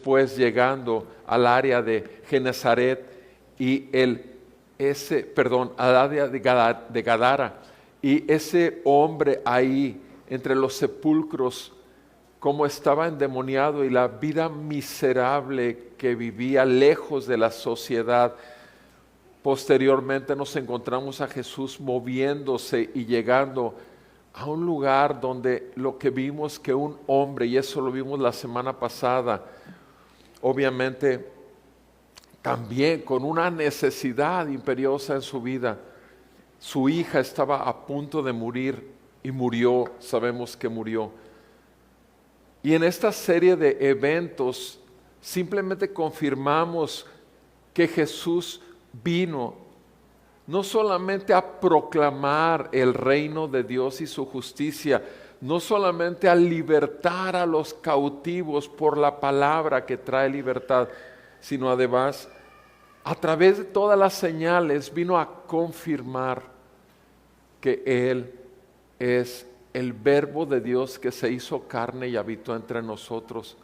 después llegando al área de Genezaret y al área de Gadara, y ese hombre ahí entre los sepulcros, como estaba endemoniado y la vida miserable que vivía lejos de la sociedad. Posteriormente nos encontramos a Jesús moviéndose y llegando a un lugar donde lo que vimos que un hombre, y eso lo vimos la semana pasada, obviamente también con una necesidad imperiosa en su vida, su hija estaba a punto de morir y murió, sabemos que murió. Y en esta serie de eventos simplemente confirmamos que Jesús vino no solamente a proclamar el reino de Dios y su justicia, no solamente a libertar a los cautivos por la palabra que trae libertad, sino además a través de todas las señales vino a confirmar que Él es el Verbo de Dios que se hizo carne y habitó entre nosotros.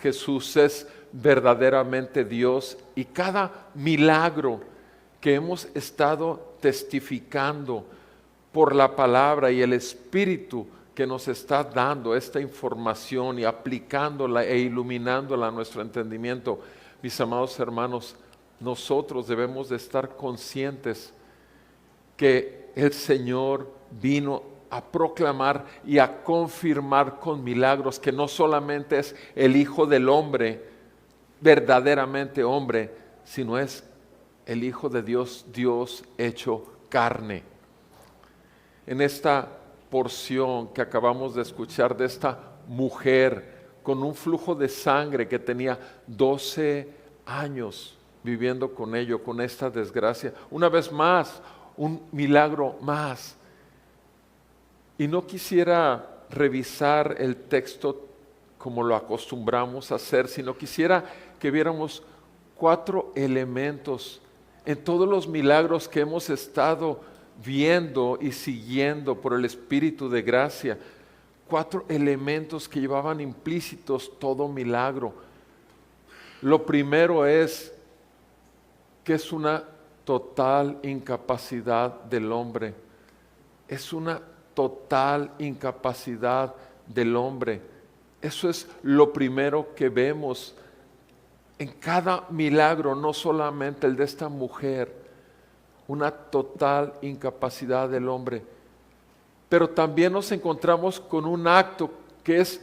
Jesús es verdaderamente Dios, y cada milagro que hemos estado testificando por la palabra y el Espíritu que nos está dando esta información y aplicándola e iluminándola a nuestro entendimiento, mis amados hermanos, nosotros debemos de estar conscientes que el Señor vino a proclamar y a confirmar con milagros que no solamente es el Hijo del Hombre, verdaderamente hombre, sino es el Hijo de Dios, Dios hecho carne. En esta porción que acabamos de escuchar de esta mujer con un flujo de sangre que tenía 12 años viviendo con ello, con esta desgracia, una vez más, un milagro más. Y no quisiera revisar el texto como lo acostumbramos a hacer, sino quisiera que viéramos 4 elementos en todos los milagros que hemos estado viendo y siguiendo por el Espíritu de gracia. 4 elementos que llevaban implícitos todo milagro. Lo primero es que es una total incapacidad del hombre. Es una total incapacidad del hombre. Eso es lo primero que vemos en cada milagro, no solamente el de esta mujer, una total incapacidad del hombre. Pero también nos encontramos con un acto que es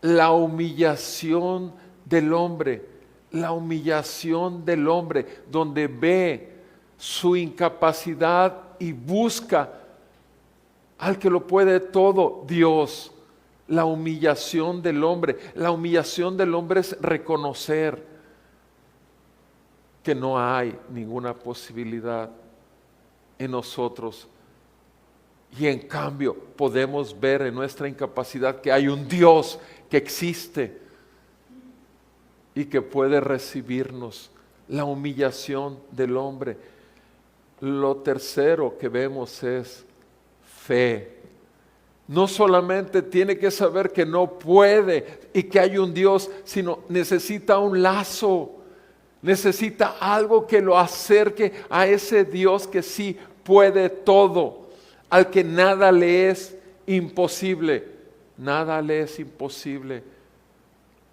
la humillación del hombre, la humillación del hombre, donde ve su incapacidad y busca al que lo puede todo, Dios. La humillación del hombre. La humillación del hombre es reconocer que no hay ninguna posibilidad en nosotros. Y en cambio podemos ver en nuestra incapacidad que hay un Dios que existe y que puede recibirnos. La humillación del hombre. Lo tercero que vemos es fe. No solamente tiene que saber que no puede y que hay un Dios, sino necesita un lazo, necesita algo que lo acerque a ese Dios que sí puede todo, al que nada le es imposible. Nada le es imposible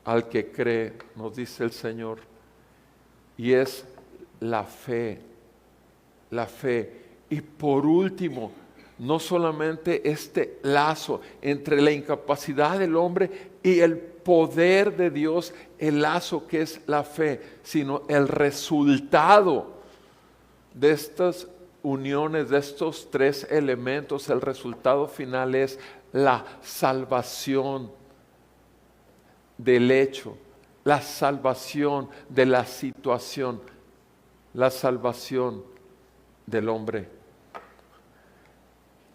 al que cree, nos dice el Señor. Y es la fe, la fe. Y por último, no solamente este lazo entre la incapacidad del hombre y el poder de Dios, el lazo que es la fe, sino el resultado de estas uniones, de estos 3 elementos, el resultado final es la salvación del hecho, la salvación de la situación, la salvación del hombre.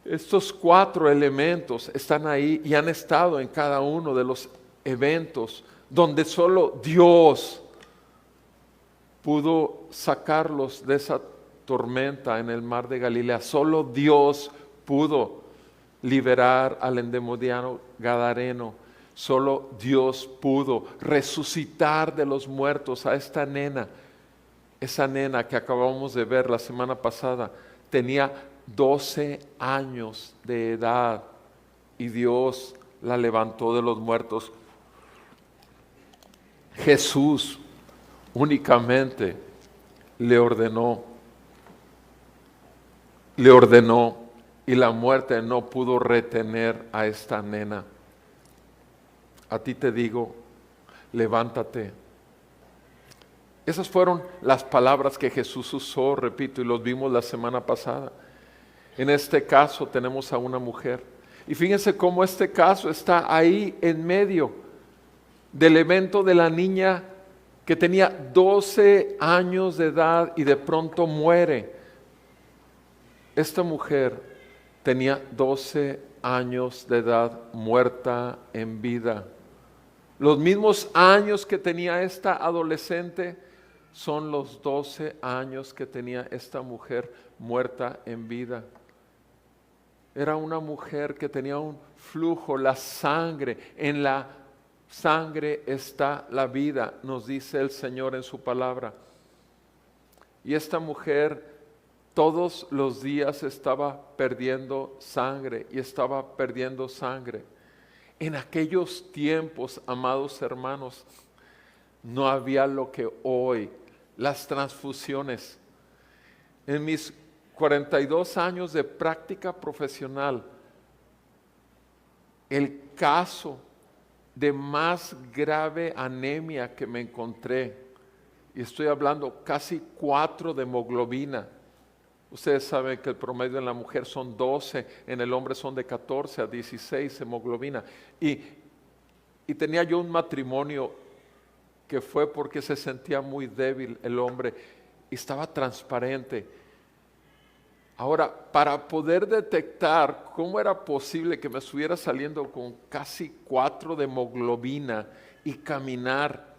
Estos 4 elementos están ahí y han estado en cada uno de los eventos donde solo Dios pudo sacarlos de esa tormenta en el mar de Galilea. Solo Dios pudo liberar al endemoniado gadareno. Solo Dios pudo resucitar de los muertos a esta nena. Esa nena que acabamos de ver la semana pasada tenía 12 años de edad y Dios la levantó de los muertos. Jesús únicamente le ordenó y la muerte no pudo retener a esta nena. A ti te digo, levántate. Esas fueron las palabras que Jesús usó, repito, y los vimos la semana pasada. En este caso tenemos a una mujer. Y fíjense cómo este caso está ahí en medio del evento de la niña que tenía 12 años de edad y de pronto muere. Esta mujer tenía 12 años de edad, muerta en vida. Los mismos años que tenía esta adolescente son los 12 años que tenía esta mujer muerta en vida. Era una mujer que tenía un flujo, la sangre. En la sangre está la vida, nos dice el Señor en su palabra. Y esta mujer todos los días estaba perdiendo sangre y estaba perdiendo sangre. En aquellos tiempos, amados hermanos, no había lo que hoy, las transfusiones. En mis 42 años de práctica profesional, el caso de más grave anemia que me encontré, y estoy hablando casi 4 de hemoglobina. Ustedes saben que el promedio en la mujer son 12, en el hombre son de 14 a 16 hemoglobina. Y tenía yo un matrimonio que fue porque se sentía muy débil el hombre y estaba transparente. Ahora, para poder detectar cómo era posible que me estuviera saliendo con casi 4 de hemoglobina y caminar,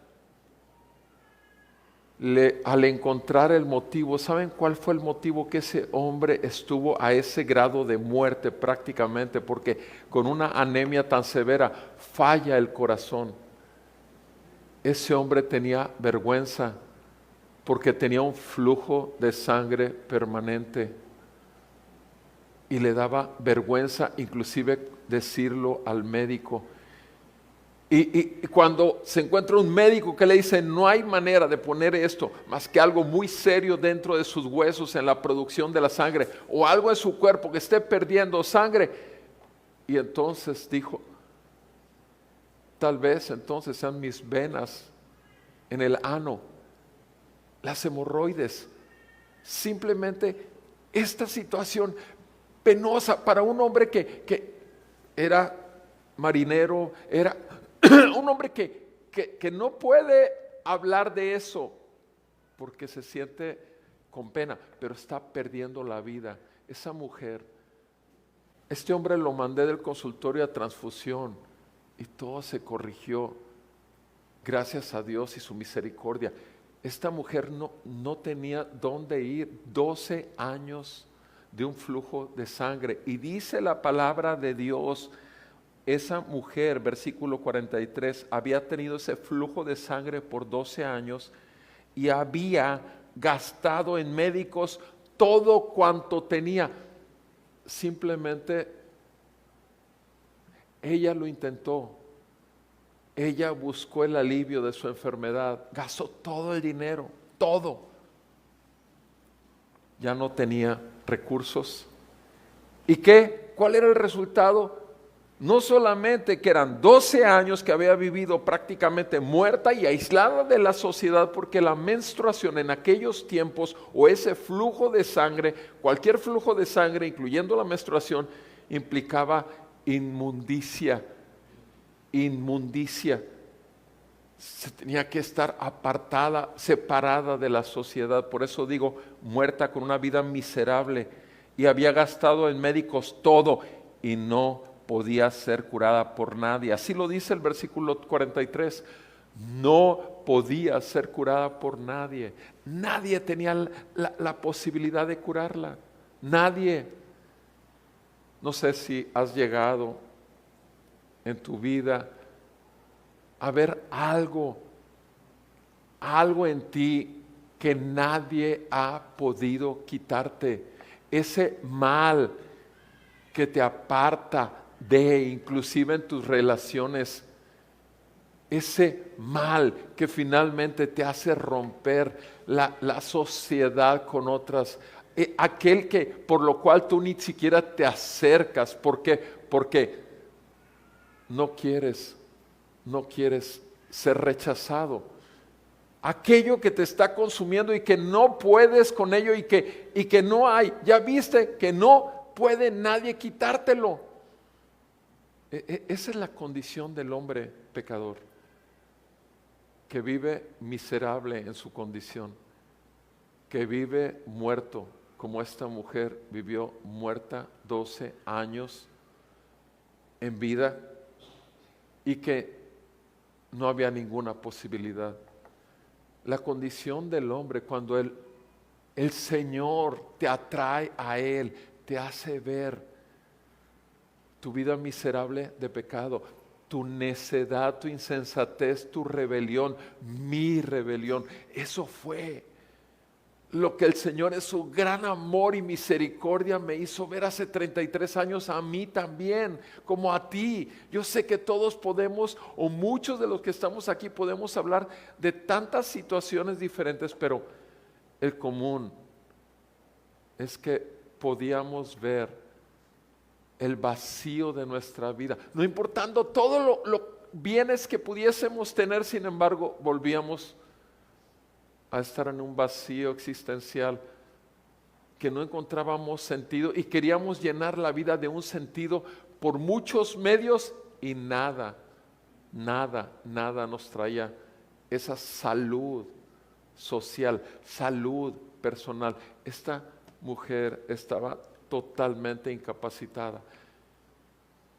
al encontrar el motivo, ¿saben cuál fue el motivo? Que ese hombre estuvo a ese grado de muerte prácticamente, porque con una anemia tan severa falla el corazón. Ese hombre tenía vergüenza porque tenía un flujo de sangre permanente y le daba vergüenza inclusive decirlo al médico. Y cuando se encuentra un médico que le dice no hay manera de poner esto más que algo muy serio dentro de sus huesos en la producción de la sangre o algo en su cuerpo que esté perdiendo sangre, y entonces dijo, tal vez entonces sean mis venas en el ano, las hemorroides, simplemente esta situación penosa para un hombre que era marinero, era un hombre que no puede hablar de eso porque se siente con pena, pero está perdiendo la vida. Esa mujer, este hombre lo mandé del consultorio a transfusión y todo se corrigió, gracias a Dios y su misericordia. Esta mujer no tenía dónde ir, 12 años de un flujo de sangre, y dice la palabra de Dios, esa mujer, versículo 43, había tenido ese flujo de sangre por 12 años y había gastado en médicos todo cuanto tenía. Simplemente ella lo intentó, ella buscó el alivio de su enfermedad, gastó todo el dinero, todo. Ya no tenía recursos. ¿Y qué? ¿Cuál era el resultado? No solamente que eran 12 años que había vivido prácticamente muerta y aislada de la sociedad, porque la menstruación en aquellos tiempos, o ese flujo de sangre, cualquier flujo de sangre, incluyendo la menstruación, implicaba inmundicia. Se tenía que estar apartada, separada de la sociedad. Por eso digo, muerta con una vida miserable, y había gastado en médicos todo y no podía ser curada por nadie. Así lo dice el versículo 43. No podía ser curada por nadie. Nadie tenía la posibilidad de curarla. Nadie. No sé si has llegado en tu vida haber algo en ti que nadie ha podido quitarte. Ese mal que te aparta inclusive en tus relaciones, ese mal que finalmente te hace romper la sociedad con otras, aquel que por lo cual tú ni siquiera te acercas, porque no quieres ser rechazado. Aquello que te está consumiendo y que no puedes con ello y que no hay, ya viste que no puede nadie quitártelo. Esa es la condición del hombre pecador, que vive miserable en su condición, que vive muerto, como esta mujer vivió muerta 12 años en vida y que no había ninguna posibilidad. La condición del hombre cuando el Señor te atrae a Él, te hace ver tu vida miserable de pecado, tu necedad, tu insensatez, tu rebelión, mi rebelión. Eso fue lo que el Señor en su gran amor y misericordia me hizo ver hace 33 años a mí también, como a ti. Yo sé que todos podemos, o muchos de los que estamos aquí podemos hablar de tantas situaciones diferentes, pero el común es que podíamos ver el vacío de nuestra vida, no importando todo los bienes que pudiésemos tener, sin embargo, volvíamos a estar en un vacío existencial que no encontrábamos sentido y queríamos llenar la vida de un sentido por muchos medios y nada nos traía esa salud social, salud personal. Esta mujer estaba totalmente incapacitada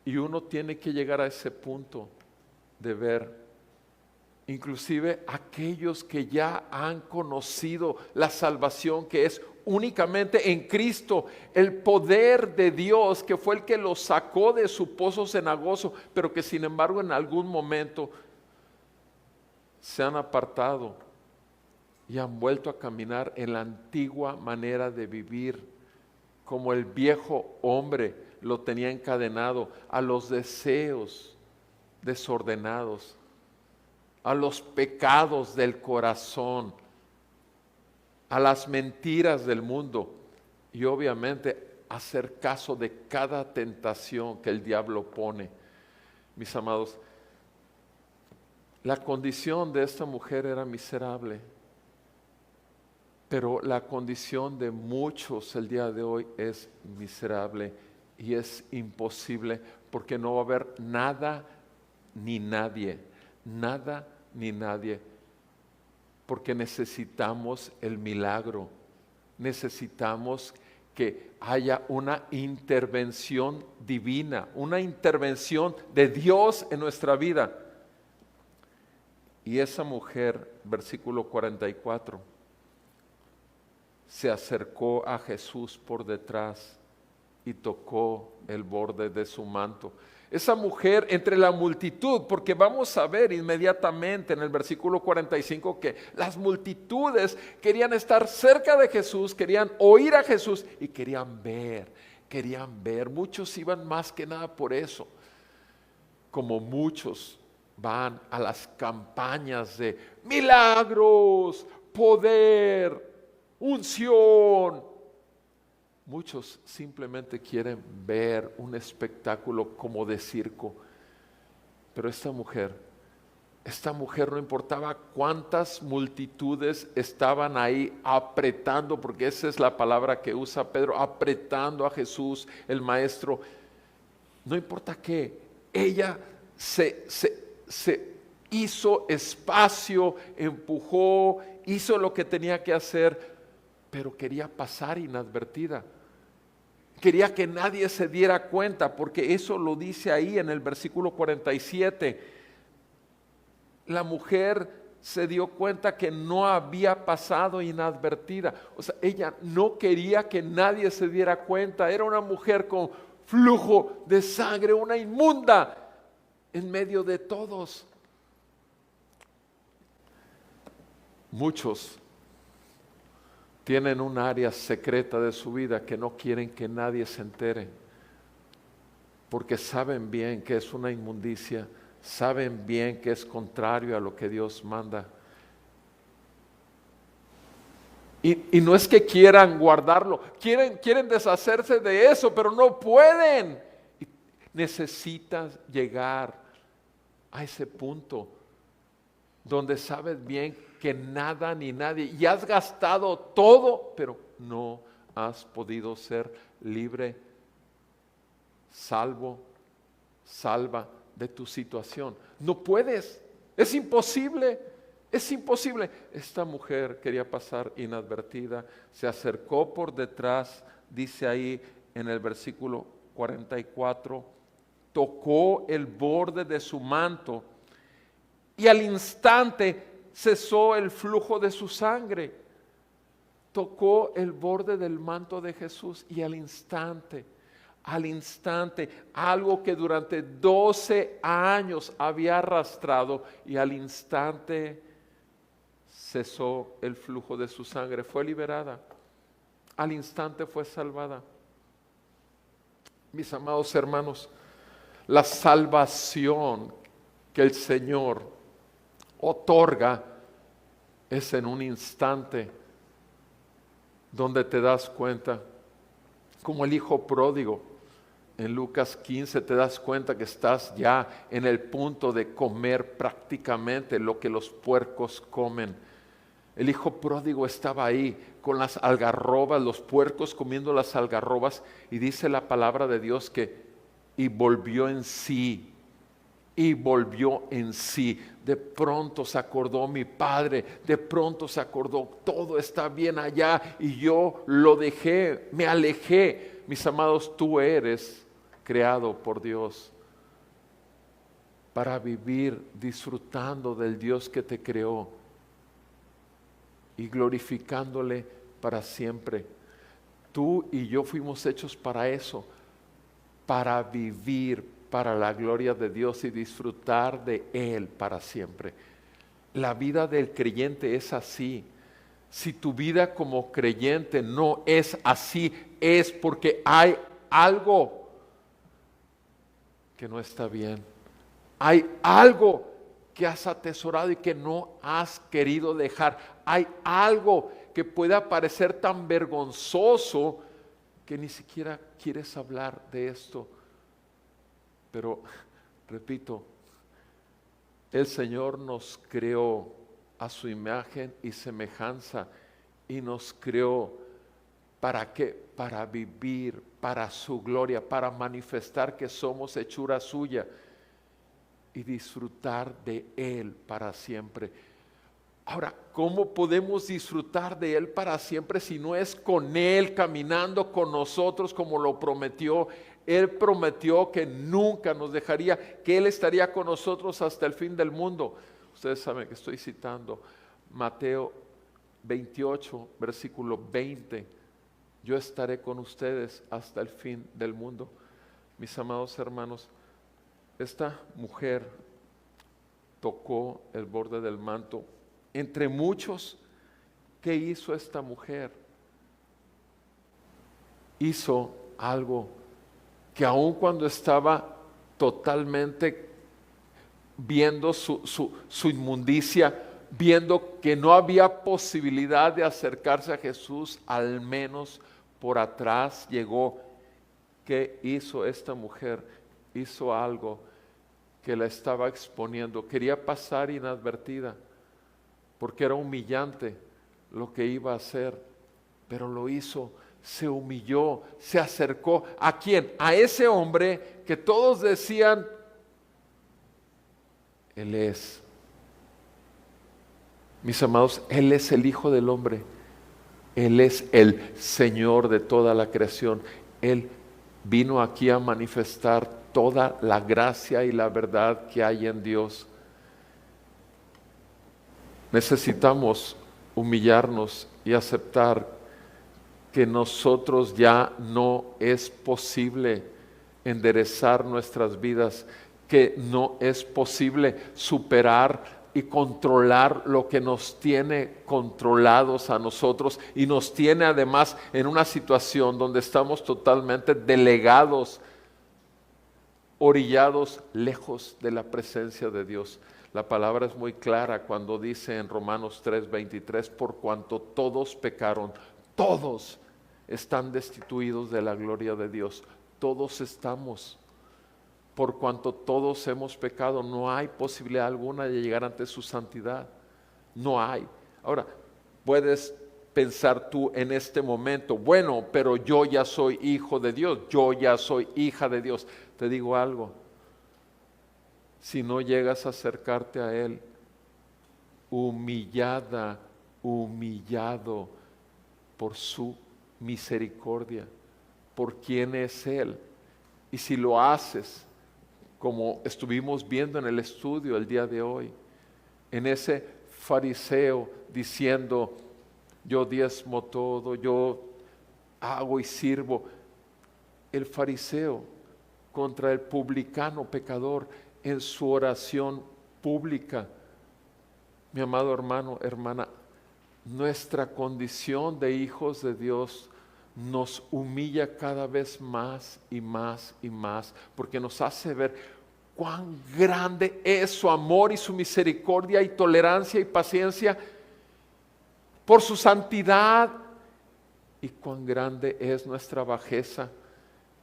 y uno tiene que llegar a ese punto de ver. Inclusive aquellos que ya han conocido la salvación que es únicamente en Cristo, el poder de Dios que fue el que los sacó de su pozo cenagoso, pero que sin embargo en algún momento se han apartado y han vuelto a caminar en la antigua manera de vivir, como el viejo hombre lo tenía encadenado a los deseos desordenados, a los pecados del corazón, a las mentiras del mundo y obviamente hacer caso de cada tentación que el diablo pone. Mis amados, la condición de esta mujer era miserable, pero la condición de muchos el día de hoy es miserable y es imposible porque no va a haber nada ni nadie, porque necesitamos el milagro, necesitamos que haya una intervención divina, una intervención de Dios en nuestra vida. Y esa mujer, versículo 44, se acercó a Jesús por detrás y tocó el borde de su manto. Esa mujer entre la multitud, porque vamos a ver inmediatamente en el versículo 45 que las multitudes querían estar cerca de Jesús, querían oír a Jesús y querían ver. Muchos iban más que nada por eso, como muchos van a las campañas de milagros, poder, unción. Muchos simplemente quieren ver un espectáculo como de circo, pero esta mujer no importaba cuántas multitudes estaban ahí apretando, porque esa es la palabra que usa Pedro, apretando a Jesús, el maestro. No importa qué, ella se hizo espacio, empujó, hizo lo que tenía que hacer, pero quería pasar inadvertida. Quería que nadie se diera cuenta, porque eso lo dice ahí en el versículo 47. La mujer se dio cuenta que no había pasado inadvertida. O sea, ella no quería que nadie se diera cuenta. Era una mujer con flujo de sangre, una inmunda en medio de todos. Muchos tienen un área secreta de su vida que no quieren que nadie se entere, porque saben bien que es una inmundicia, saben bien que es contrario a lo que Dios manda. Y no es que quieran guardarlo, quieren deshacerse de eso, pero no pueden. Y necesitas llegar a ese punto donde sabes bien que nada ni nadie, y has gastado todo, pero no has podido ser libre, salva de tu situación. No puedes, es imposible. Es imposible. Esta mujer quería pasar inadvertida, se acercó por detrás, dice ahí en el versículo 44, tocó el borde de su manto y al instante cesó el flujo de su sangre. Tocó el borde del manto de Jesús y al instante, algo que durante 12 años había arrastrado, y al instante cesó el flujo de su sangre, fue liberada, al instante fue salvada. Mis amados hermanos, la salvación que el Señor otorga es en un instante donde te das cuenta, como el hijo pródigo. En Lucas 15 te das cuenta que estás ya en el punto de comer prácticamente lo que los puercos comen. El hijo pródigo estaba ahí con las algarrobas, los puercos comiendo las algarrobas, y dice la palabra de Dios que y volvió en sí. De pronto se acordó mi padre, de pronto se acordó, todo está bien allá y yo lo dejé, me alejé. Mis amados, tú eres creado por Dios para vivir disfrutando del Dios que te creó y glorificándole para siempre. Tú y yo fuimos hechos para eso, para vivir para la gloria de Dios y disfrutar de Él para siempre. La vida del creyente es así. Si tu vida como creyente no es así, es porque hay algo que no está bien. Hay algo que has atesorado y que no has querido dejar. Hay algo que pueda parecer tan vergonzoso que ni siquiera quieres hablar de esto. Pero, repito, el Señor nos creó a su imagen y semejanza y nos creó ¿para qué? Para vivir para su gloria, para manifestar que somos hechura suya y disfrutar de Él para siempre. Ahora, ¿cómo podemos disfrutar de Él para siempre si no es con Él, caminando con nosotros como lo prometió? Él prometió que nunca nos dejaría, que Él estaría con nosotros hasta el fin del mundo. Ustedes saben que estoy citando Mateo 28, versículo 20. Yo estaré con ustedes hasta el fin del mundo. Mis amados hermanos, esta mujer tocó el borde del manto. Entre muchos, ¿qué hizo esta mujer? Hizo algo que aun cuando estaba totalmente viendo su inmundicia, viendo que no había posibilidad de acercarse a Jesús, al menos por atrás llegó. ¿Qué hizo esta mujer? Hizo algo que la estaba exponiendo. Quería pasar inadvertida, porque era humillante lo que iba a hacer, pero lo hizo. Se humilló, se acercó. ¿A quién? A ese hombre que todos decían, Él es. Mis amados, Él es el Hijo del Hombre. Él es el Señor de toda la creación. Él vino aquí a manifestar toda la gracia y la verdad que hay en Dios. Necesitamos humillarnos y aceptar que nosotros ya no es posible enderezar nuestras vidas, que no es posible superar y controlar lo que nos tiene controlados a nosotros y nos tiene además en una situación donde estamos totalmente delegados, orillados, lejos de la presencia de Dios. La palabra es muy clara cuando dice en Romanos 3:23, por cuanto todos pecaron, todos están destituidos de la gloria de Dios. Todos estamos. Por cuanto todos hemos pecado, no hay posibilidad alguna de llegar ante su santidad. No hay. Ahora, puedes pensar tú en este momento, bueno, pero yo ya soy hijo de Dios, yo ya soy hija de Dios. Te digo algo, si no llegas a acercarte a Él, humillada, humillado por su misericordia, por quién es Él, y si lo haces, como estuvimos viendo en el estudio el día de hoy, en ese fariseo diciendo, yo diezmo todo, yo hago y sirvo. El fariseo contra el publicano pecador en su oración pública. Mi amado hermano, hermana, nuestra condición de hijos de Dios nos humilla cada vez más y más y más, porque nos hace ver cuán grande es su amor y su misericordia y tolerancia y paciencia por su santidad, y cuán grande es nuestra bajeza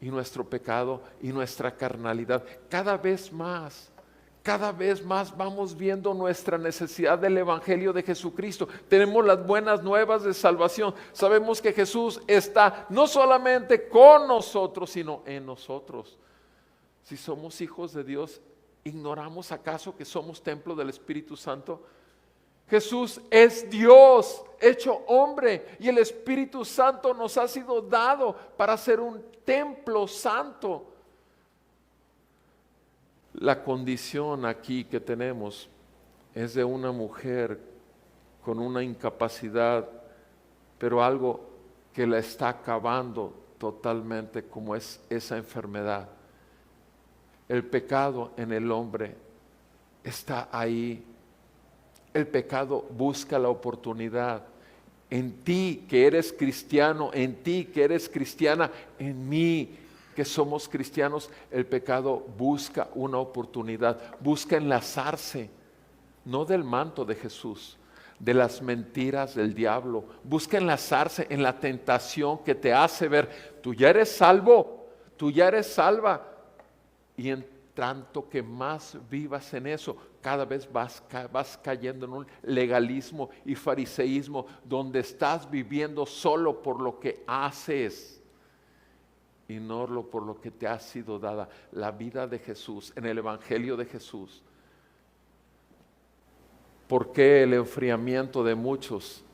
y nuestro pecado y nuestra carnalidad. Cada vez más vamos viendo nuestra necesidad del Evangelio de Jesucristo. Tenemos las buenas nuevas de salvación. Sabemos que Jesús está no solamente con nosotros, sino en nosotros. Si somos hijos de Dios, ¿ignoramos acaso que somos templo del Espíritu Santo? Jesús es Dios hecho hombre, y el Espíritu Santo nos ha sido dado para ser un templo santo. La condición aquí que tenemos es de una mujer con una incapacidad, pero algo que la está acabando totalmente, como es esa enfermedad. El pecado en el hombre está ahí. El pecado busca la oportunidad. En ti que eres cristiano, en ti que eres cristiana, en mí que somos cristianos, el pecado busca una oportunidad, busca enlazarse, no del manto de Jesús, de las mentiras del diablo, busca enlazarse en la tentación que te hace ver, tú ya eres salvo, tú ya eres salva, y en tanto que más vivas en eso, cada vez vas cayendo en un legalismo y fariseísmo donde estás viviendo solo por lo que haces y no por lo que te ha sido dada. La vida de Jesús, en el Evangelio de Jesús. ¿Por qué el enfriamiento de muchos?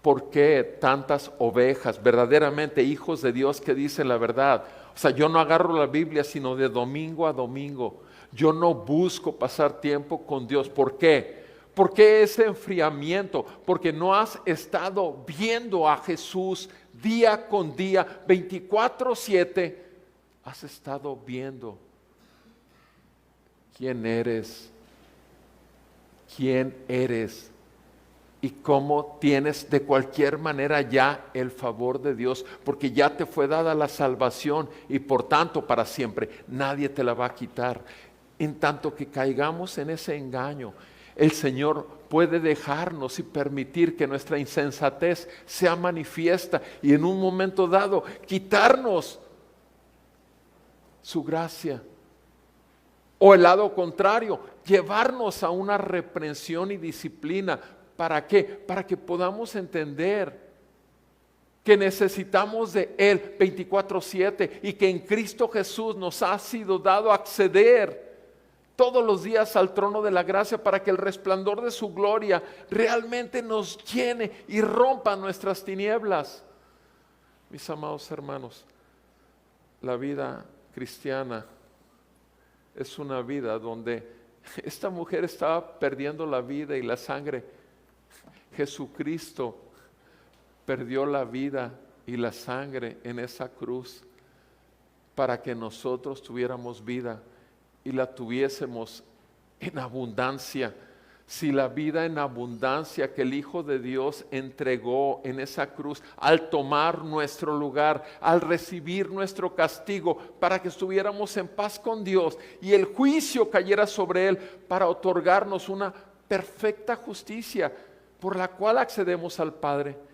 ¿Por qué tantas ovejas, verdaderamente hijos de Dios que dicen la verdad? O sea, yo no agarro la Biblia sino de domingo a domingo. Yo no busco pasar tiempo con Dios. ¿Por qué? ¿Por qué ese enfriamiento? Porque no has estado viendo a Jesús día con día, 24/7. Has estado viendo quién eres y cómo tienes de cualquier manera ya el favor de Dios, porque ya te fue dada la salvación y por tanto para siempre. Nadie te la va a quitar. En tanto que caigamos en ese engaño, el Señor puede dejarnos y permitir que nuestra insensatez sea manifiesta y en un momento dado quitarnos su gracia. O el lado contrario, llevarnos a una reprensión y disciplina. ¿Para qué? Para que podamos entender que necesitamos de Él 24/7 y que en Cristo Jesús nos ha sido dado acceder todos los días al trono de la gracia para que el resplandor de su gloria realmente nos llene y rompa nuestras tinieblas. Mis amados hermanos, la vida cristiana es una vida donde esta mujer estaba perdiendo la vida y la sangre. Jesucristo perdió la vida y la sangre en esa cruz para que nosotros tuviéramos vida y la tuviésemos en abundancia. si la vida en abundancia que el Hijo de Dios entregó en esa cruz, al tomar nuestro lugar, al recibir nuestro castigo, para que estuviéramos en paz con Dios y el juicio cayera sobre Él para otorgarnos una perfecta justicia por la cual accedemos al Padre?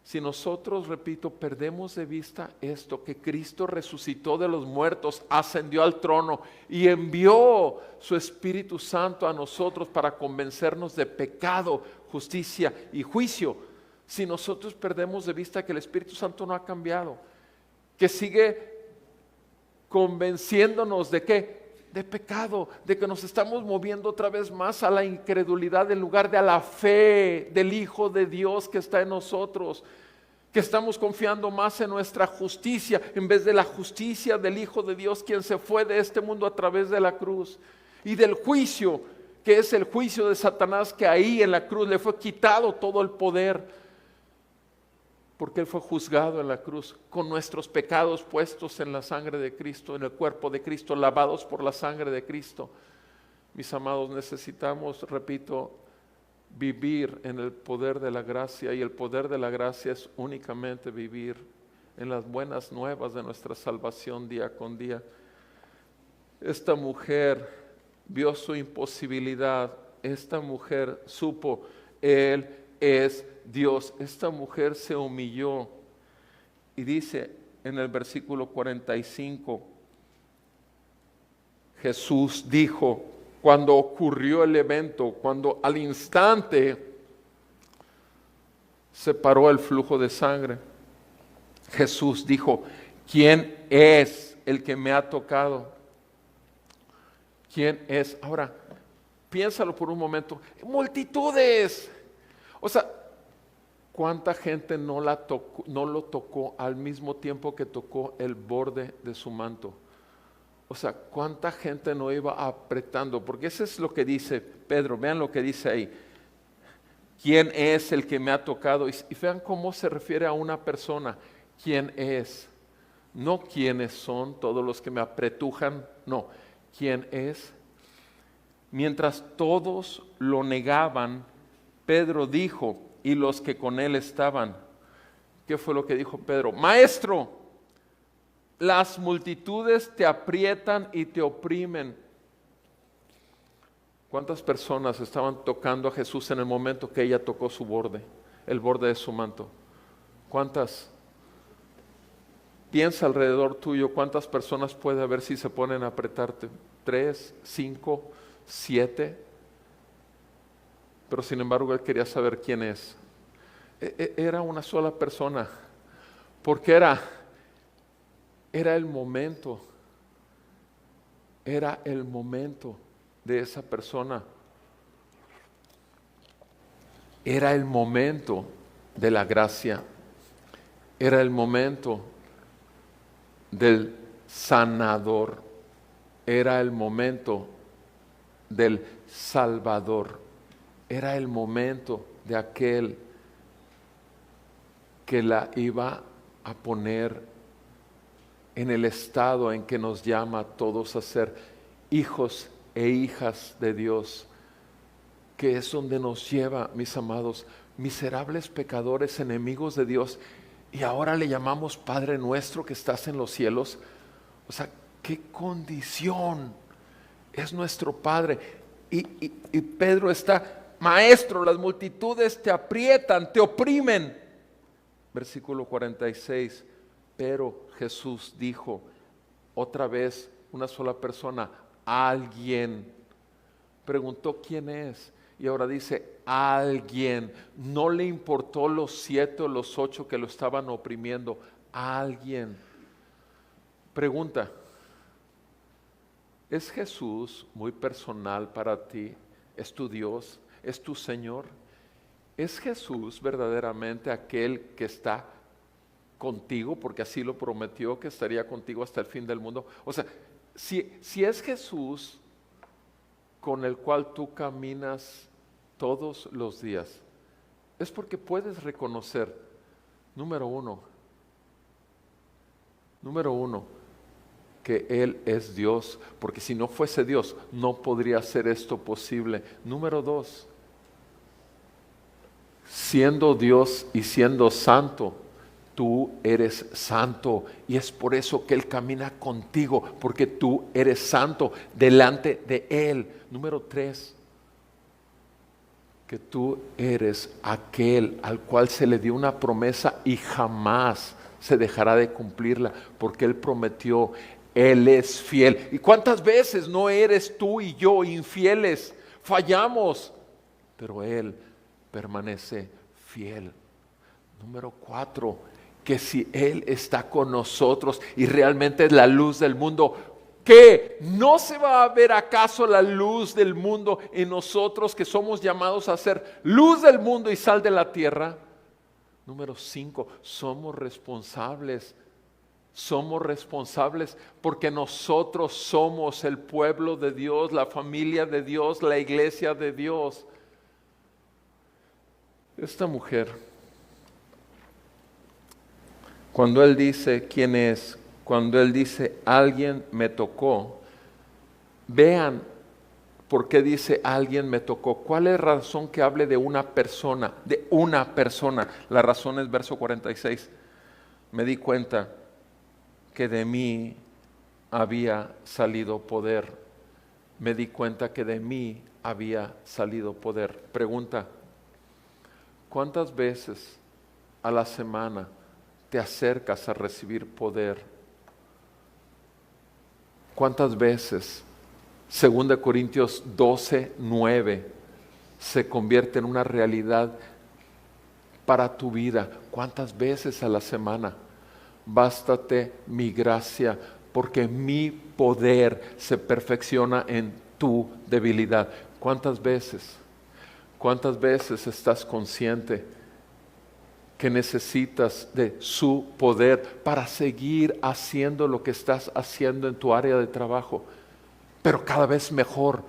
Si nosotros, repito, perdemos de vista esto, que Cristo resucitó de los muertos, ascendió al trono y envió su Espíritu Santo a nosotros para convencernos de pecado, justicia y juicio. Si nosotros perdemos de vista que el Espíritu Santo no ha cambiado, que sigue convenciéndonos de ¿qué? De pecado, de que nos estamos moviendo otra vez más a la incredulidad en lugar de a la fe del Hijo de Dios que está en nosotros, que estamos confiando más en nuestra justicia en vez de la justicia del Hijo de Dios, quien se fue de este mundo a través de la cruz, y del juicio, que es el juicio de Satanás, que ahí en la cruz le fue quitado todo el poder, porque Él fue juzgado en la cruz, con nuestros pecados puestos en la sangre de Cristo, en el cuerpo de Cristo, lavados por la sangre de Cristo. Mis amados, necesitamos, repito, vivir en el poder de la gracia, y el poder de la gracia es únicamente vivir en las buenas nuevas de nuestra salvación día con día. Esta mujer vio su imposibilidad, esta mujer supo, Él es Dios. Esta mujer se humilló y dice en el versículo 45, Jesús dijo, cuando ocurrió el evento, cuando al instante se paró el flujo de sangre, Jesús dijo, ¿quién es el que me ha tocado? ¿Quién es? Ahora, piénsalo por un momento. Multitudes. O sea, ¿cuánta gente no lo tocó al mismo tiempo que tocó el borde de su manto? O sea, ¿cuánta gente no iba apretando? Porque eso es lo que dice Pedro. Vean lo que dice ahí. ¿Quién es el que me ha tocado? Y vean cómo se refiere a una persona. ¿Quién es? No quiénes son todos los que me apretujan. No, ¿quién es? Mientras todos lo negaban, Pedro dijo, y los que con él estaban, ¿qué fue lo que dijo Pedro? Maestro, las multitudes te aprietan y te oprimen. ¿Cuántas personas estaban tocando a Jesús en el momento que ella tocó su borde, el borde de su manto? ¿Cuántas? Piensa alrededor tuyo, ¿cuántas personas puede haber si se ponen a apretarte? 3, 5, 7. Pero sin embargo él quería saber quién es. Era una sola persona, porque era el momento de esa persona. Era el momento de la gracia, era el momento del sanador, era el momento del Salvador, era el momento de aquel que la iba a poner en el estado en que nos llama a todos a ser hijos e hijas de Dios, que es donde nos lleva, mis amados, miserables pecadores, enemigos de Dios, y ahora le llamamos Padre nuestro que estás en los cielos. O sea, qué condición es nuestro Padre. Y Pedro está, maestro, las multitudes te aprietan, te oprimen. Versículo 46, pero Jesús dijo, otra vez una sola persona, alguien. Preguntó quién es, y ahora dice alguien. No le importó los 7 o los 8 que lo estaban oprimiendo, alguien. Pregunta, ¿es Jesús muy personal para ti? ¿Es tu Dios? ¿Es tu Señor? ¿Es Jesús verdaderamente aquel que está contigo? Porque así lo prometió, que estaría contigo hasta el fin del mundo. O sea, si es Jesús con el cual tú caminas todos los días, es porque puedes reconocer, número uno, que Él es Dios, porque si no fuese Dios, no podría hacer esto posible. Número 2, siendo Dios y siendo santo, tú eres santo, y es por eso que Él camina contigo, porque tú eres santo delante de Él. Número 3, que tú eres aquel al cual se le dio una promesa y jamás se dejará de cumplirla, porque Él prometió. Él es fiel. ¿Y cuántas veces no eres tú y yo infieles? Fallamos, pero Él permanece fiel. Número 4, que si Él está con nosotros y realmente es la luz del mundo, ¿qué? ¿No se va a ver acaso la luz del mundo en nosotros, que somos llamados a ser luz del mundo y sal de la tierra? Número 5, somos responsables porque nosotros somos el pueblo de Dios, la familia de Dios, la iglesia de Dios. Esta mujer, cuando Él dice quién es, cuando Él dice alguien me tocó, vean por qué dice alguien me tocó. ¿Cuál es la razón que hable de una persona? De una persona. La razón es verso 46. Me di cuenta que de mí había salido poder. Me di cuenta que de mí había salido poder. Pregunta, ¿cuántas veces a la semana te acercas a recibir poder? ¿Cuántas veces 2 Corintios 12:9 se convierte en una realidad para tu vida? ¿Cuántas veces a la semana? Bástate mi gracia, porque mi poder se perfecciona en tu debilidad. ¿Cuántas veces estás consciente que necesitas de su poder para seguir haciendo lo que estás haciendo en tu área de trabajo, pero cada vez mejor,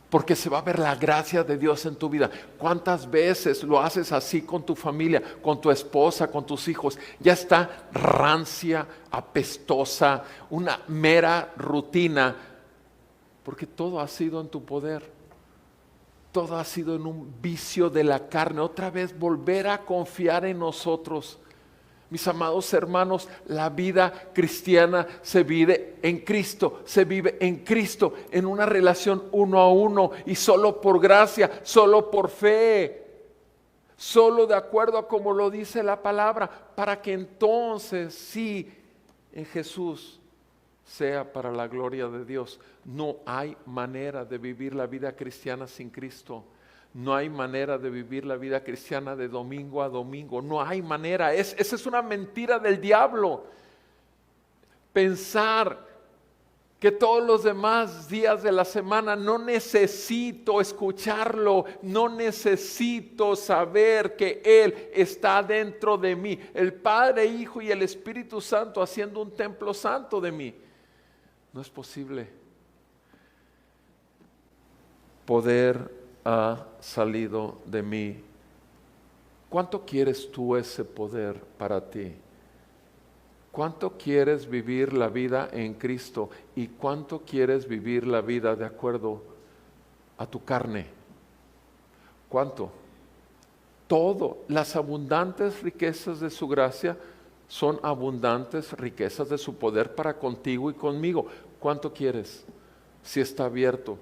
porque se va a ver la gracia de Dios en tu vida? ¿Cuántas veces lo haces así con tu familia, con tu esposa, con tus hijos? Ya está rancia, apestosa, una mera rutina, porque todo ha sido en tu poder. Todo ha sido en un vicio de la carne. Otra vez volver a confiar en nosotros. Mis amados hermanos, la vida cristiana se vive en Cristo, en una relación uno a uno, y solo por gracia, solo por fe, solo de acuerdo a como lo dice la palabra, para que entonces sí, en Jesús sea para la gloria de Dios. No hay manera de vivir la vida cristiana sin Cristo. No hay manera de vivir la vida cristiana de domingo a domingo. No hay manera. Esa es una mentira del diablo. Pensar que todos los demás días de la semana no necesito escucharlo, no necesito saber que Él está dentro de mí. El Padre, Hijo y el Espíritu Santo haciendo un templo santo de mí. No es posible. Poder ha salido de mí. ¿Cuánto quieres tú ese poder para ti? ¿Cuánto quieres vivir la vida en Cristo? ¿Y cuánto quieres vivir la vida de acuerdo a tu carne? ¿Cuánto? Todo. Las abundantes riquezas de su gracia son abundantes riquezas de su poder para contigo y conmigo. ¿Cuánto quieres? Si está abierto.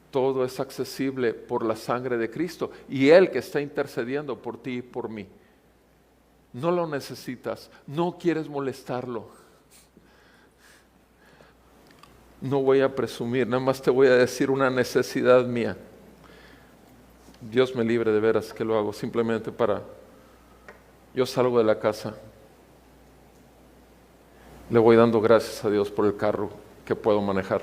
Todo es accesible por la sangre de Cristo y Él que está intercediendo por ti y por mí. No lo necesitas, no quieres molestarlo. No voy a presumir, nada más te voy a decir una necesidad mía. Dios me libre de veras que lo hago simplemente para... Yo salgo de la casa, le voy dando gracias a Dios por el carro que puedo manejar.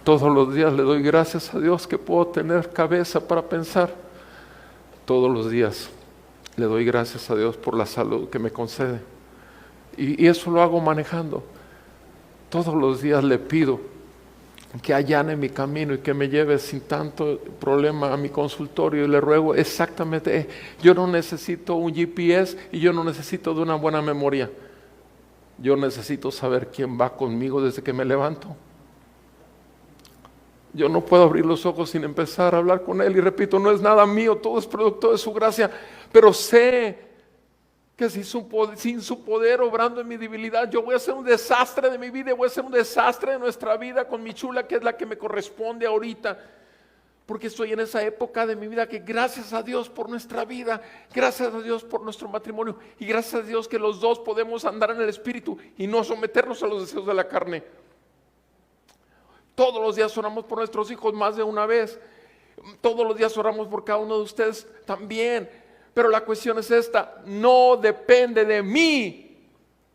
Todos los días le doy gracias a Dios que puedo tener cabeza para pensar. Todos los días le doy gracias a Dios por la salud que me concede. Y eso lo hago manejando. Todos los días le pido que allane mi camino y que me lleve sin tanto problema a mi consultorio, y le ruego exactamente, yo no necesito un GPS y yo no necesito de una buena memoria. Yo necesito saber quién va conmigo desde que me levanto. Yo no puedo abrir los ojos sin empezar a hablar con Él. Y repito, no es nada mío, todo es producto de su gracia. Pero sé que sin su poder obrando en mi debilidad, yo voy a hacer un desastre de mi vida, voy a hacer un desastre de nuestra vida con mi chula, que es la que me corresponde ahorita. Porque estoy en esa época de mi vida que gracias a Dios por nuestra vida, gracias a Dios por nuestro matrimonio y gracias a Dios que los dos podemos andar en el Espíritu y no someternos a los deseos de la carne. Todos los días oramos por nuestros hijos más de una vez. Todos los días oramos por cada uno de ustedes también. Pero la cuestión es esta: no depende de mí,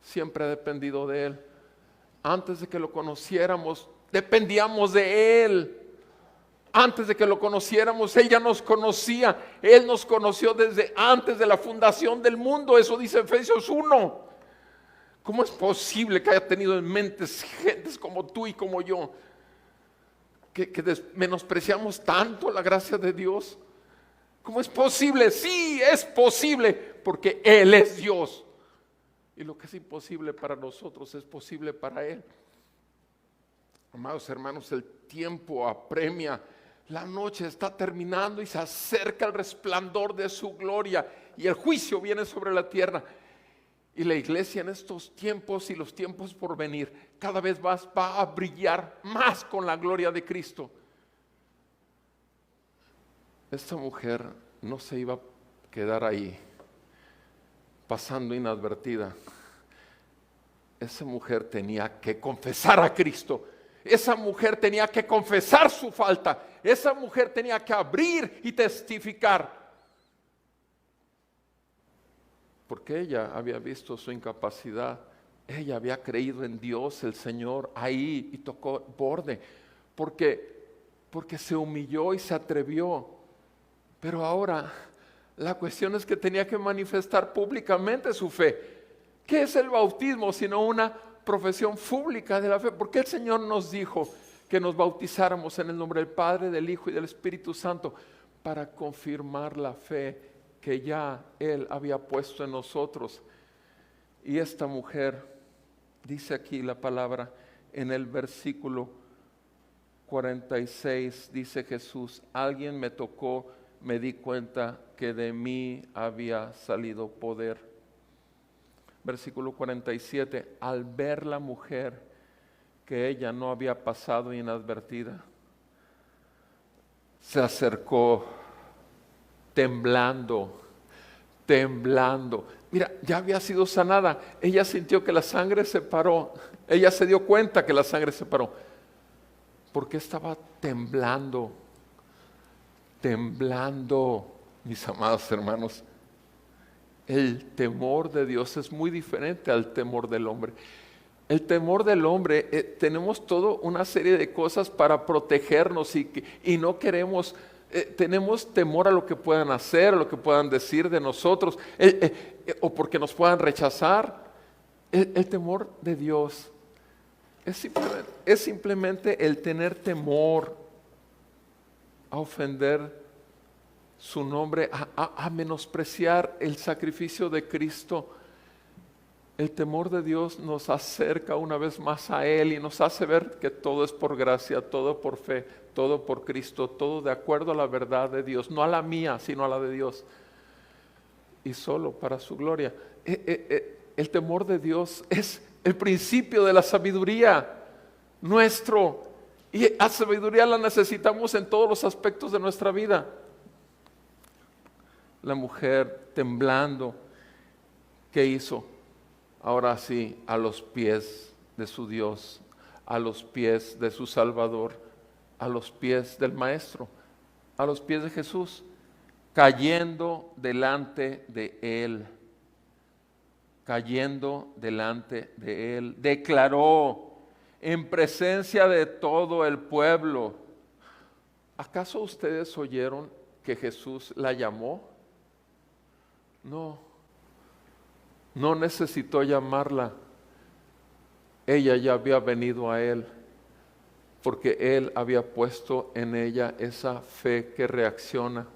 siempre ha dependido de Él. Antes de que lo conociéramos, dependíamos de Él. Antes de que lo conociéramos, Él ya nos conocía. Él nos conoció desde antes de la fundación del mundo. Eso dice Efesios 1. ¿Cómo es posible que haya tenido en mente gentes como tú y como yo? Que menospreciamos tanto la gracia de Dios. ¿Cómo es posible? Sí, es posible, porque Él es Dios. Y lo que es imposible para nosotros es posible para Él. Amados hermanos, el tiempo apremia. La noche está terminando y se acerca el resplandor de su gloria y el juicio viene sobre la tierra. Y la iglesia en estos tiempos y los tiempos por venir cada vez más va a brillar más con la gloria de Cristo. Esta mujer no se iba a quedar ahí pasando inadvertida. Esa mujer tenía que confesar a Cristo. Esa mujer tenía que confesar su falta. Esa mujer tenía que abrir y testificar. Porque ella había visto su incapacidad. Ella había creído en Dios, el Señor, ahí, y tocó borde. Porque se humilló y se atrevió. Pero ahora la cuestión es que tenía que manifestar públicamente su fe. ¿Qué es el bautismo sino una profesión pública de la fe? Porque el Señor nos dijo que nos bautizáramos en el nombre del Padre, del Hijo y del Espíritu Santo para confirmar la fe que ya Él había puesto en nosotros. Y esta mujer, dice aquí la palabra en el versículo 46, dice Jesús: alguien me tocó, me di cuenta que de mí había salido poder. Versículo 47, al ver la mujer que ella no había pasado inadvertida, se acercó temblando. Mira, ya había sido sanada. Ella sintió que la sangre se paró. Ella se dio cuenta que la sangre se paró. ¿Por qué estaba temblando? Mis amados hermanos. El temor de Dios es muy diferente al temor del hombre. El temor del hombre, tenemos toda una serie de cosas para protegernos y no queremos, tenemos temor a lo que puedan hacer, a lo que puedan decir de nosotros, o porque nos puedan rechazar. El temor de Dios es simplemente el tener temor a ofender su nombre, a menospreciar el sacrificio de Cristo. El temor de Dios nos acerca una vez más a Él y nos hace ver que todo es por gracia, todo por fe, todo por Cristo, todo de acuerdo a la verdad de Dios, no a la mía, sino a la de Dios, y solo para su gloria. El temor de Dios es el principio de la sabiduría nuestro, y la sabiduría la necesitamos en todos los aspectos de nuestra vida. La mujer temblando, ¿qué hizo? Ahora sí, a los pies de su Dios, a los pies de su Salvador, a los pies del Maestro, a los pies de Jesús, cayendo delante de Él, declaró en presencia de todo el pueblo. ¿Acaso ustedes oyeron que Jesús la llamó? No necesitó llamarla. Ella ya había venido a Él, porque Él había puesto en ella esa fe que reacciona.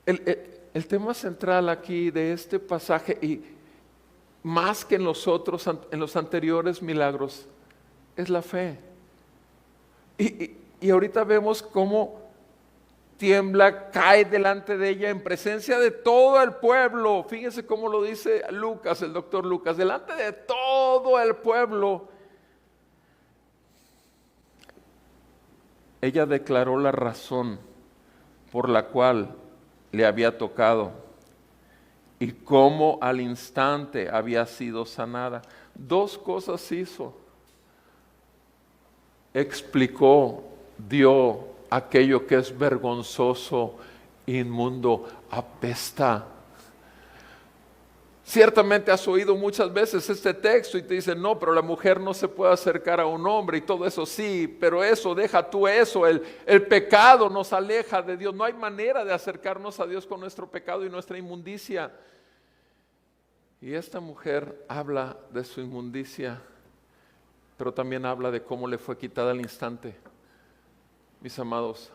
El tema central aquí de este pasaje, más que en los anteriores milagros, es la fe. Y ahorita vemos cómo tiembla, cae delante de ella en presencia de todo el pueblo. Fíjense cómo lo dice Lucas, el doctor Lucas, delante de todo el pueblo. Ella declaró la razón por la cual le había tocado y cómo al instante había sido sanada. Dos cosas hizo. Explicó, dio aquello que es vergonzoso, inmundo, apesta. Ciertamente has oído muchas veces este texto y te dicen, no, pero la mujer no se puede acercar a un hombre y todo eso sí, pero eso, deja tú eso, el pecado nos aleja de Dios. No hay manera de acercarnos a Dios con nuestro pecado y nuestra inmundicia. Y esta mujer habla de su inmundicia, pero también habla de cómo le fue quitada al instante. Mis amados,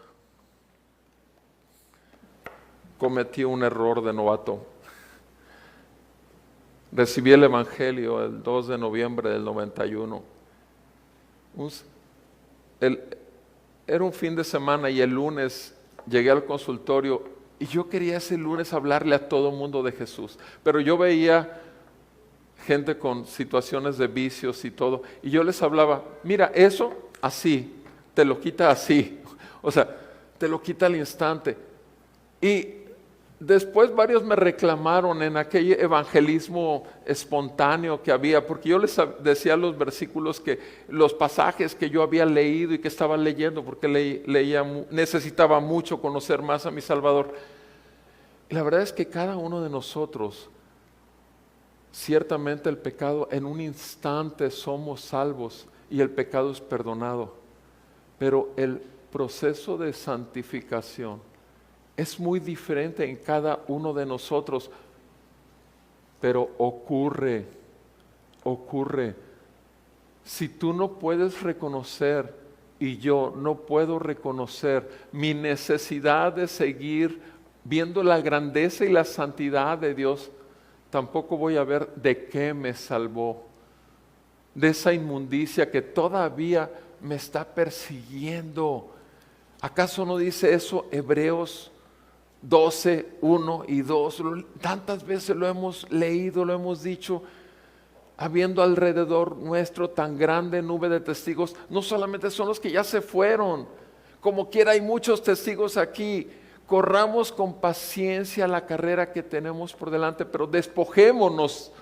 cometí un error de novato. Recibí el Evangelio el 2 de noviembre del 91. Era un fin de semana y el lunes llegué al consultorio y yo quería ese lunes hablarle a todo el mundo de Jesús. Pero yo veía gente con situaciones de vicios y todo, y yo les hablaba, mira, eso así, te lo quita así. O sea, te lo quita al instante. Y después varios me reclamaron en aquel evangelismo espontáneo que había, porque yo les decía los versículos, los pasajes que yo había leído y que estaba leyendo, porque necesitaba mucho conocer más a mi Salvador. Y la verdad es que cada uno de nosotros, ciertamente el pecado, en un instante somos salvos y el pecado es perdonado, pero el proceso de santificación es muy diferente en cada uno de nosotros, pero ocurre. Si tú no puedes reconocer y yo no puedo reconocer mi necesidad de seguir viendo la grandeza y la santidad de Dios, tampoco voy a ver de qué me salvó, de esa inmundicia que todavía me está persiguiendo. ¿Acaso no dice eso Hebreos 12, 1 y 2? Tantas veces lo hemos leído, lo hemos dicho, habiendo alrededor nuestro tan grande nube de testigos. No solamente son los que ya se fueron, como quiera hay muchos testigos aquí. Corramos con paciencia la carrera que tenemos por delante, pero despojémonos.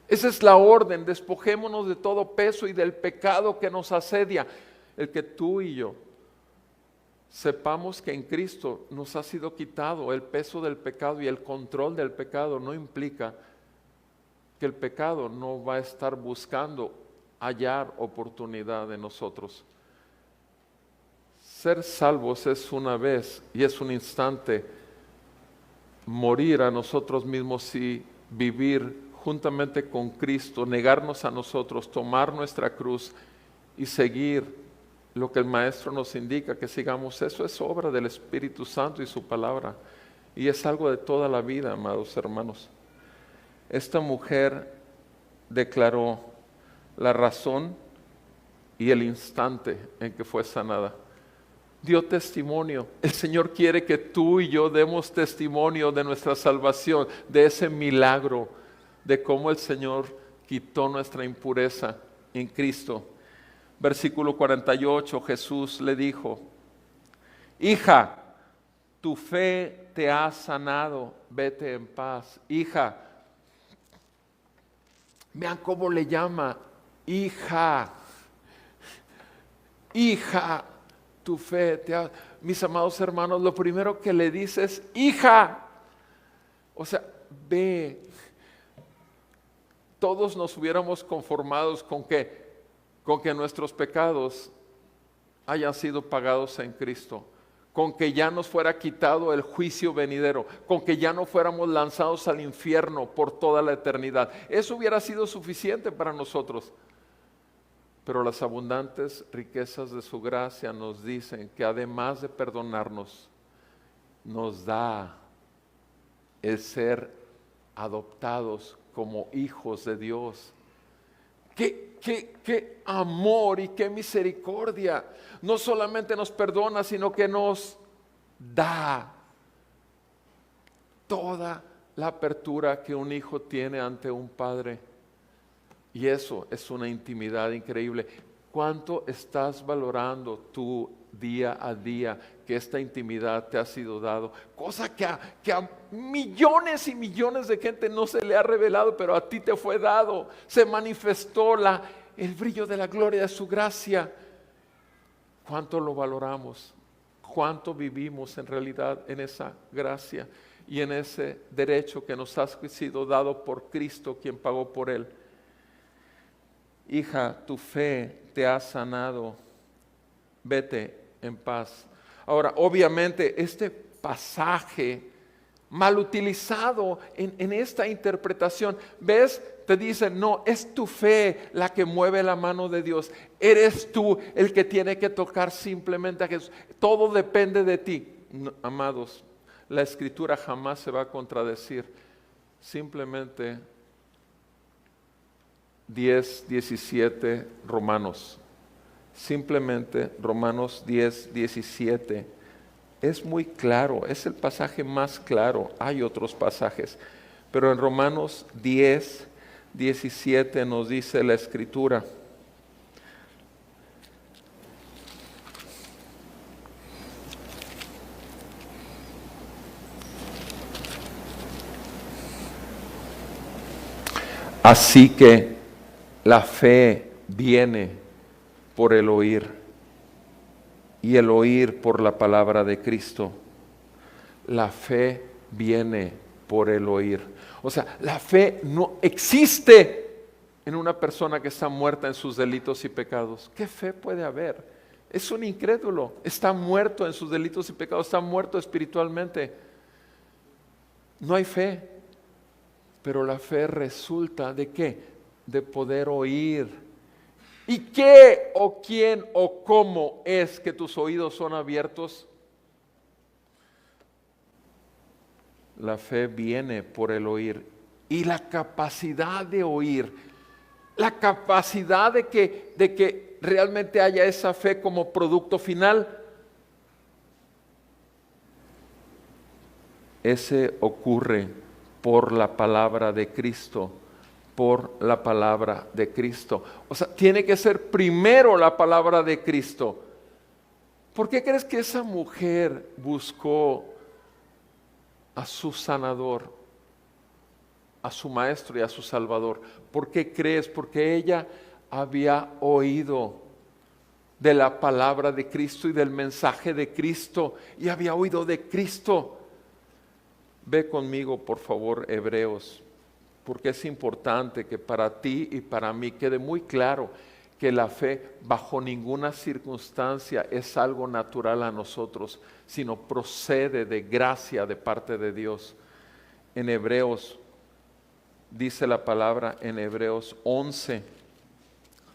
Esa es la orden, despojémonos de todo peso y del pecado que nos asedia. El que tú y yo sepamos que en Cristo nos ha sido quitado el peso del pecado y el control del pecado, no implica que el pecado no va a estar buscando hallar oportunidad en nosotros. Ser salvos es una vez y es un instante. Morir a nosotros mismos y vivir juntamente con Cristo, negarnos a nosotros, tomar nuestra cruz y seguir lo que el Maestro nos indica que sigamos, eso es obra del Espíritu Santo y su palabra. Y es algo de toda la vida, amados hermanos. Esta mujer declaró la razón y el instante en que fue sanada. Dio testimonio. El Señor quiere que tú y yo demos testimonio de nuestra salvación, de ese milagro, de cómo el Señor quitó nuestra impureza en Cristo. Versículo 48, Jesús le dijo, hija, tu fe te ha sanado, vete en paz. Hija, vean cómo le llama, hija, tu fe te ha... Mis amados hermanos, lo primero que le dice es, hija, o sea, ve. Todos nos hubiéramos conformados con que nuestros pecados hayan sido pagados en Cristo, con que ya nos fuera quitado el juicio venidero, con que ya no fuéramos lanzados al infierno por toda la eternidad. Eso hubiera sido suficiente para nosotros. Pero las abundantes riquezas de su gracia nos dicen que además de perdonarnos, nos da el ser adoptados como hijos de Dios. Qué amor y qué misericordia. No solamente nos perdona, sino que nos da toda la apertura que un hijo tiene ante un padre. Y eso es una intimidad increíble. ¿Cuánto estás valorando tú día a día que esta intimidad te ha sido dado? Cosa que a millones y millones de gente no se le ha revelado, pero a ti te fue dado. Se manifestó el brillo de la gloria de su gracia. ¿Cuánto lo valoramos? ¿Cuánto vivimos en realidad en esa gracia y en ese derecho que nos ha sido dado por Cristo, quien pagó por él? Hija, tu fe te ha sanado, vete en paz. Ahora, obviamente, este pasaje mal utilizado en esta interpretación, ¿ves? Te dicen, no, es tu fe la que mueve la mano de Dios. Eres tú el que tiene que tocar simplemente a Jesús. Todo depende de ti. No, amados, la Escritura jamás se va a contradecir. Simplemente 10, 17 Romanos. Simplemente Romanos 10, 17. Es muy claro, es el pasaje más claro. Hay otros pasajes, pero en Romanos 10, 17 nos dice la Escritura: así que la fe viene por el oír, y el oír por la palabra de Cristo. La fe viene por el oír. O sea, la fe no existe en una persona que está muerta en sus delitos y pecados. ¿Qué fe puede haber? Es un incrédulo, está muerto en sus delitos y pecados, está muerto espiritualmente. No hay fe, pero la fe resulta ¿de qué? De poder oír. ¿Y qué o quién o cómo es que tus oídos son abiertos? La fe viene por el oír, y la capacidad de oír, la capacidad de que realmente haya esa fe como producto final, ese ocurre por la palabra de Cristo. Por la palabra de Cristo. O sea, tiene que ser primero la palabra de Cristo. ¿Por qué crees que esa mujer buscó a su sanador, a su maestro y a su salvador? ¿Por qué crees? Porque ella había oído de la palabra de Cristo y del mensaje de Cristo, y había oído de Cristo. Ve conmigo, por favor, Hebreos, porque es importante que para ti y para mí quede muy claro que la fe bajo ninguna circunstancia es algo natural a nosotros, sino procede de gracia de parte de Dios. En Hebreos, dice la palabra en Hebreos 11,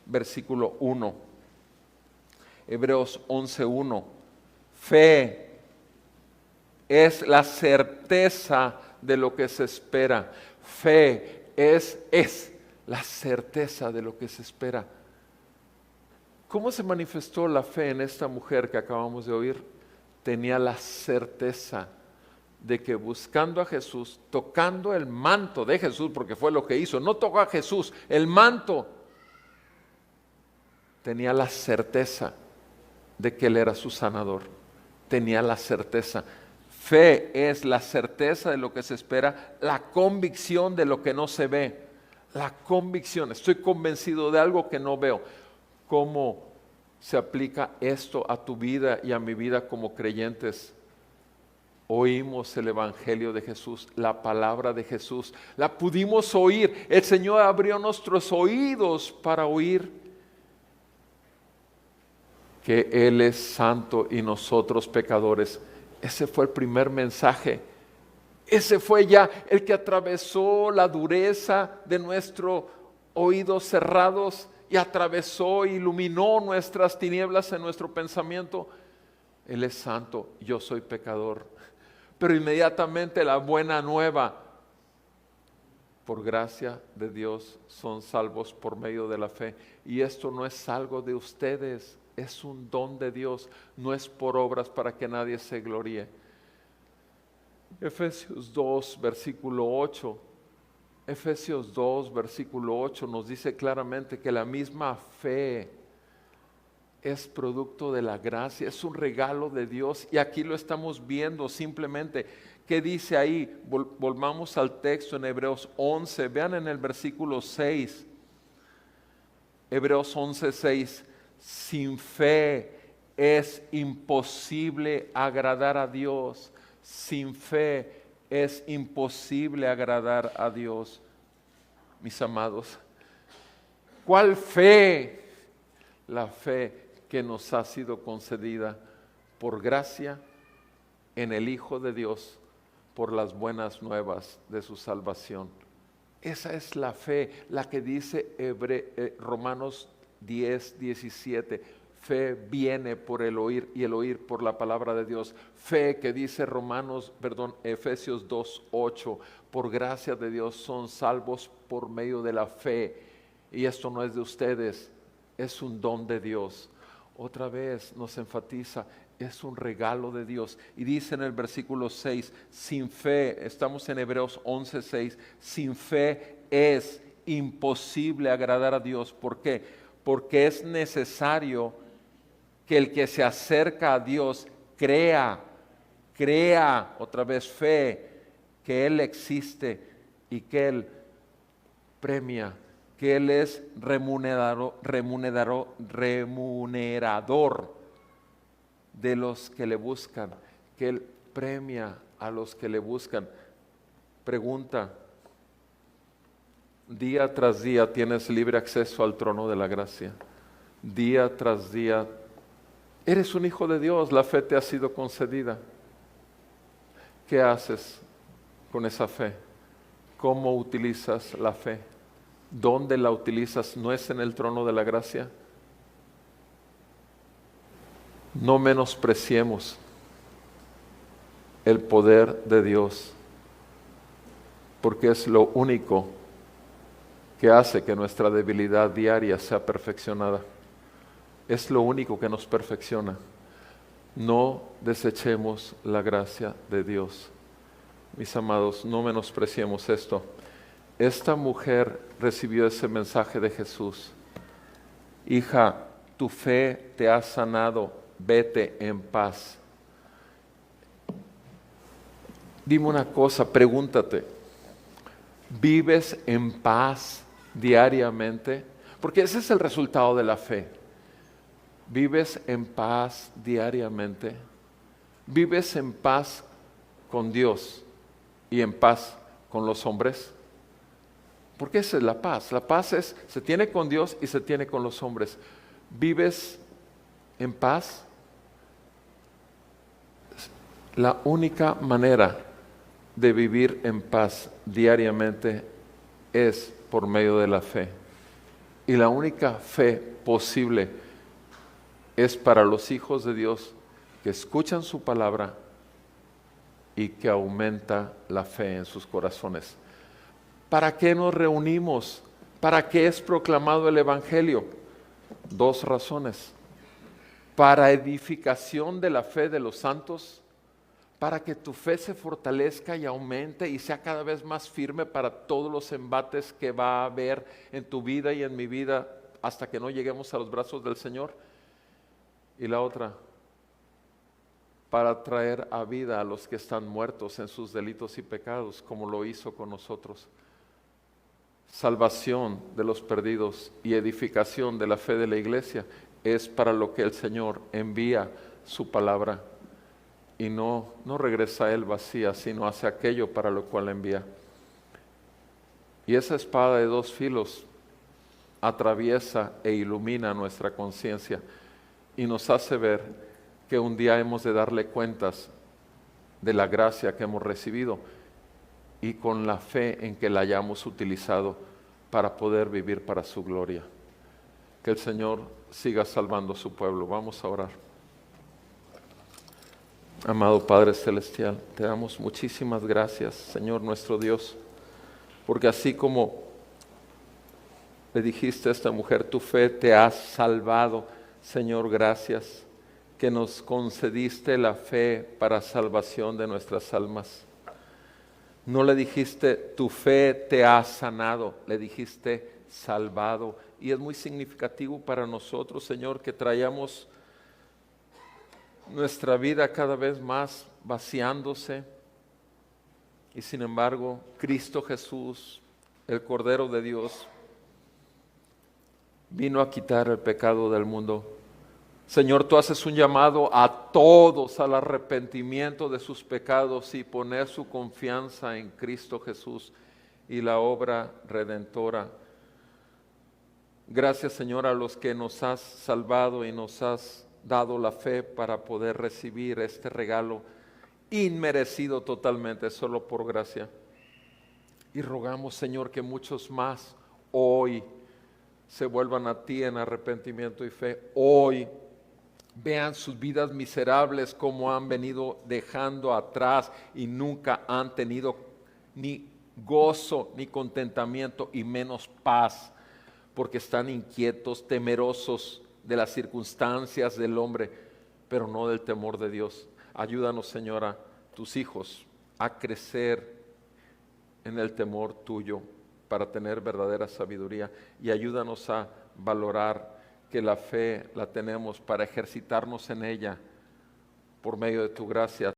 versículo 1. Hebreos 11:1. Fe es la certeza de lo que se espera. Fe es la certeza de lo que se espera. ¿Cómo se manifestó la fe en esta mujer que acabamos de oír? Tenía la certeza de que buscando a Jesús, tocando el manto de Jesús, porque fue lo que hizo, no tocó a Jesús, el manto, tenía la certeza de que Él era su sanador. Tenía la certeza. Fe es la certeza de lo que se espera, la convicción de lo que no se ve. La convicción, estoy convencido de algo que no veo. ¿Cómo se aplica esto a tu vida y a mi vida como creyentes? Oímos el Evangelio de Jesús, la palabra de Jesús, la pudimos oír. El Señor abrió nuestros oídos para oír que Él es santo y nosotros pecadores. Ese fue el primer mensaje. Ese fue ya el que atravesó la dureza de nuestros oídos cerrados y atravesó e iluminó nuestras tinieblas en nuestro pensamiento. Él es santo, yo soy pecador. Pero inmediatamente la buena nueva, por gracia de Dios son salvos por medio de la fe. Y esto no es algo de ustedes, es un don de Dios, no es por obras para que nadie se gloríe. Efesios 2, versículo 8. Efesios 2, versículo 8 nos dice claramente que la misma fe es producto de la gracia, es un regalo de Dios, y aquí lo estamos viendo simplemente. ¿Qué dice ahí? Volvamos al texto en Hebreos 11, vean en el versículo 6, Hebreos 11, 6, sin fe es imposible agradar a Dios, sin fe es imposible agradar a Dios. Mis amados, ¿cuál fe? La fe que nos ha sido concedida por gracia en el Hijo de Dios, por las buenas nuevas de su salvación. Esa es la fe, la que dice Romanos 10, 17. Fe viene por el oír y el oír por la palabra de Dios. Fe que dice Efesios 2, 8. Por gracia de Dios son salvos por medio de la fe. Y esto no es de ustedes, es un don de Dios. Otra vez nos enfatiza, es un regalo de Dios. Y dice en el versículo 6, sin fe, estamos en Hebreos 11, 6, sin fe es imposible agradar a Dios. ¿Por qué? Porque es necesario que el que se acerca a Dios crea, otra vez fe, que Él existe y que Él premia, que Él es remunerador de los que le buscan, que Él premia a los que le buscan. Pregunta, día tras día tienes libre acceso al trono de la gracia. Día tras día, eres un hijo de Dios, la fe te ha sido concedida. ¿Qué haces con esa fe? ¿Cómo utilizas la fe? ¿Dónde la utilizas? ¿No es en el trono de la gracia? No menospreciemos el poder de Dios, porque es lo único que hace que nuestra debilidad diaria sea perfeccionada. Es lo único que nos perfecciona. No desechemos la gracia de Dios. Mis amados, no menospreciemos esto. Esta mujer recibió ese mensaje de Jesús. Hija, tu fe te ha sanado, vete en paz. Dime una cosa, pregúntate, ¿vives en paz diariamente? Porque ese es el resultado de la fe. ¿Vives en paz diariamente? ¿Vives en paz con Dios y en paz con los hombres? Porque esa es la paz. La paz se tiene con Dios y se tiene con los hombres. ¿Vives en paz? La única manera de vivir en paz diariamente es por medio de la fe. Y la única fe posible es para los hijos de Dios que escuchan su palabra y que aumenta la fe en sus corazones. ¿Para qué nos reunimos? ¿Para qué es proclamado el Evangelio? 2 razones. Para edificación de la fe de los santos, para que tu fe se fortalezca y aumente y sea cada vez más firme para todos los embates que va a haber en tu vida y en mi vida hasta que no lleguemos a los brazos del Señor. Y la otra, para traer a vida a los que están muertos en sus delitos y pecados, como lo hizo con nosotros. Salvación de los perdidos y edificación de la fe de la iglesia es para lo que el Señor envía su palabra y no regresa a Él vacía, sino hace aquello para lo cual envía. Y esa espada de 2 filos atraviesa e ilumina nuestra conciencia y nos hace ver que un día hemos de darle cuentas de la gracia que hemos recibido y con la fe en que la hayamos utilizado para poder vivir para su gloria. Que el Señor siga salvando a su pueblo. Vamos a orar. Amado Padre Celestial, te damos muchísimas gracias, Señor nuestro Dios, porque así como le dijiste a esta mujer, tu fe te ha salvado, Señor, gracias que nos concediste la fe para salvación de nuestras almas. No le dijiste, tu fe te ha sanado, le dijiste salvado. Y es muy significativo para nosotros, Señor, que traíamos nuestra vida cada vez más vaciándose. Y sin embargo, Cristo Jesús, el Cordero de Dios, vino a quitar el pecado del mundo. Señor, tú haces un llamado a todos al arrepentimiento de sus pecados y poner su confianza en Cristo Jesús y la obra redentora. Gracias, Señor, a los que nos has salvado y nos has dado la fe para poder recibir este regalo inmerecido totalmente, solo por gracia. Y rogamos, Señor, que muchos más hoy se vuelvan a ti en arrepentimiento y fe. Hoy vean sus vidas miserables como han venido dejando atrás y nunca han tenido ni gozo, ni contentamiento y menos paz, porque están inquietos, temerosos de las circunstancias del hombre, pero no del temor de Dios. Ayúdanos, Señora, tus hijos, a crecer en el temor tuyo para tener verdadera sabiduría, y ayúdanos a valorar que la fe la tenemos para ejercitarnos en ella por medio de tu gracia.